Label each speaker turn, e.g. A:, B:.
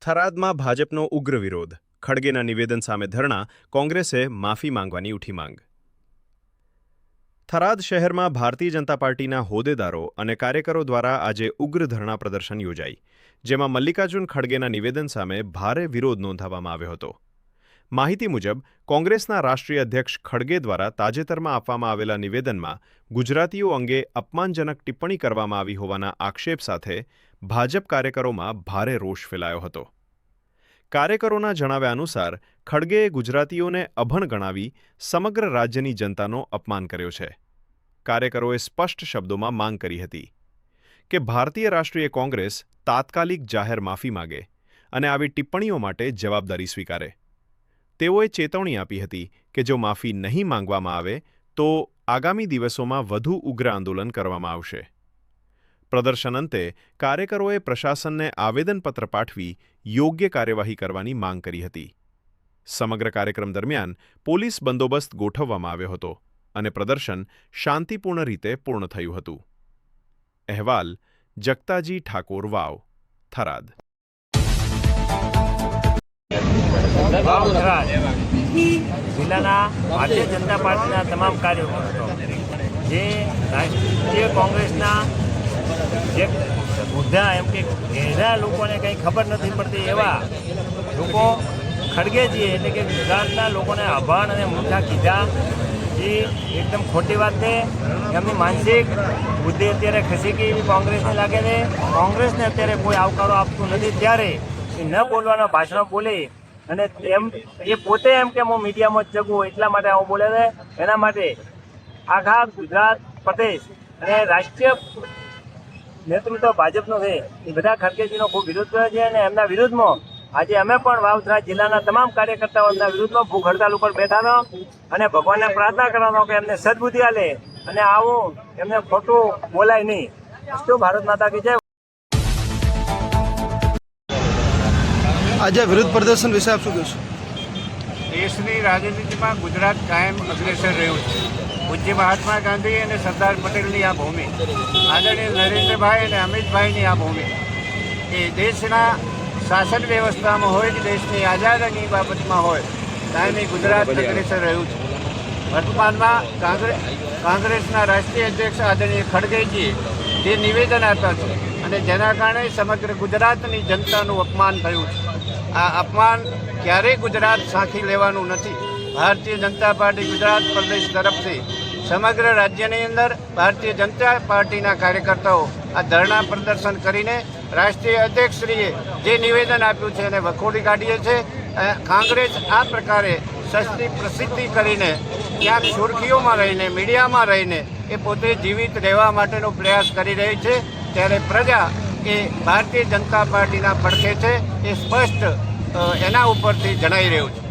A: થરાદમાં ભાજપનો ઉગ્ર વિરોધ, ખડગેના નિવેદન સામે ધરણા, કોંગ્રેસે માફી માંગવાની ઉઠી માંગ. થરાદ શહેરમાં ભારતીય જનતા પાર્ટીના હોદ્દેદારો અને કાર્યકરો દ્વારા આજે ઉગ્ર ધરણા પ્રદર્શન યોજાઈ, જેમાં મલ્લિકાર્જુન ખડગેના નિવેદન સામે ભારે વિરોધ નોંધાવવામાં આવ્યો હતો. માહિતી મુજબ કોંગ્રેસના રાષ્ટ્રીય અધ્યક્ષ ખડગે દ્વારા તાજેતરમાં આપવામાં આવેલા નિવેદનમાં ગુજરાતીઓ અંગે અપમાનજનક ટિપ્પણી કરવામાં આવી હોવાના આક્ષેપ સાથે ભાજપ કાર્યકરોમાં ભારે રોષ ફેલાયો હતો. કાર્યકરોના જણાવ્યા અનુસાર ખડગેએ ગુજરાતીઓને અભણ ગણાવી સમગ્ર રાજ્યની જનતાનો અપમાન કર્યો છે. કાર્યકરોએ સ્પષ્ટ શબ્દોમાં માંગ કરી હતી કે ભારતીય રાષ્ટ્રીય કોંગ્રેસ તાત્કાલિક જાહેર માફી માગે અને આવી ટિપ્પણીઓ માટે જવાબદારી સ્વીકારે. તેઓએ ચેતવણી આપી હતી કે જો માફી નહીં માંગવામાં આવે તો આગામી દિવસોમાં વધુ ઉગ્ર આંદોલન કરવામાં આવશે. પ્રદર્શન અંતે કાર્યકરોએ પ્રશાસનને આવેદનપત્ર પાઠવી યોગ્ય કાર્યવાહી કરવાની માંગ કરી હતી. સમગ્ર કાર્યક્રમ દરમિયાન પોલીસ બંદોબસ્ત ગોઠવવામાં આવ્યો હતો અને પ્રદર્શન શાંતિપૂર્ણ રીતે પૂર્ણ થયું હતું. અહેવાલ જગતાજી ઠાકોર વાવ, થરાદ.
B: જિલ્લાના ભારતીય જનતા પાર્ટીના તમામ કાર્યકર્તાઓ જે રાષ્ટ્રીય કોંગ્રેસના જે મુદ્દા એમ કે ઘેરા લોકોને કંઈ ખબર નથી પડતી એવા લોકો ખડગેજીએ એટલે કે ગુજરાતના લોકોને અભણ અને મૂર્ખા કીધા એ એકદમ ખોટી વાત છે. એમની માનસિક બુદ્ધિ અત્યારે ખસી ગઈ એવી કોંગ્રેસને લાગે છે. કોંગ્રેસને અત્યારે કોઈ આવકારો આપતું નથી ત્યારે એ ન બોલવાનો ભાષણો બોલે અને એમ એ પોતે એમ કે હું મીડિયામાં જ જગું એટલા માટે આવું બોલે છે. એના માટે આખા ગુજરાત પ્રદેશ અને રાષ્ટ્રીય નેતૃત્વ ભાજપનું છે એ બધા ખડગેજીનો ખૂબ વિરોધ કર્યો છે અને એમના વિરુદ્ધમાં આજે અમે પણ વાવથરા જિલ્લાના તમામ કાર્યકર્તાઓ એમના વિરુદ્ધમાં ભૂખ હડતાલ ઉપર બેઠા હતા અને ભગવાનને પ્રાર્થના કરવાનો કે એમને સદબુદ્ધિ આલે અને આવું એમને ખોટું બોલાય નહીં. શું ભારત માતા કી જય.
C: આજે વિરોધ પ્રદર્શન વિશે આપ શું કહેશો?
D: દેશની રાજનીતિમાં ગુજરાત કાયમ અગ્રેસર રહ્યું છે. પૂજ્ય મહાત્મા ગાંધી અને સરદાર પટેલની આ ભૂમિ, આદરણીય નરેન્દ્રભાઈ અને અમિતભાઈની આ ભૂમિ એ દેશના શાસન વ્યવસ્થામાં હોય કે દેશની આઝાદીની બાબતમાં હોય કાયમી ગુજરાત અગ્રેસર રહ્યું છે. વર્તમાનમાં કોંગ્રેસના રાષ્ટ્રીય અધ્યક્ષ આદરણીય ખડગેજીએ જે નિવેદન આપ્યા છે અને જેના કારણે સમગ્ર ગુજરાતની જનતાનું અપમાન થયું છે. આ અપમાન ક્યારેય ગુજરાત સાંખી લેવાનું નથી. ભારતીય જનતા પાર્ટી ગુજરાત પ્રદેશ તરફથી સમગ્ર રાજ્યની અંદર ભારતીય જનતા પાર્ટીના કાર્યકર્તાઓ આ ધરણા પ્રદર્શન કરીને રાષ્ટ્રીય અધ્યક્ષશ્રીએ જે નિવેદન આપ્યું છે એને વખોડી કાઢીએ છીએ. કોંગ્રેસ આ પ્રકારે સસ્તી પ્રસિદ્ધિ કરીને ક્યાંક સુર્ખીઓમાં રહીને મીડિયામાં રહીને એ પોતે જીવિત રહેવા માટેનો પ્રયાસ કરી રહી છે. ત્યારે પ્રજા એ ભારતીય જનતા પાર્ટીના પડખે છે એ સ્પષ્ટ એના ઉપરથી જણાઈ રહ્યું છે.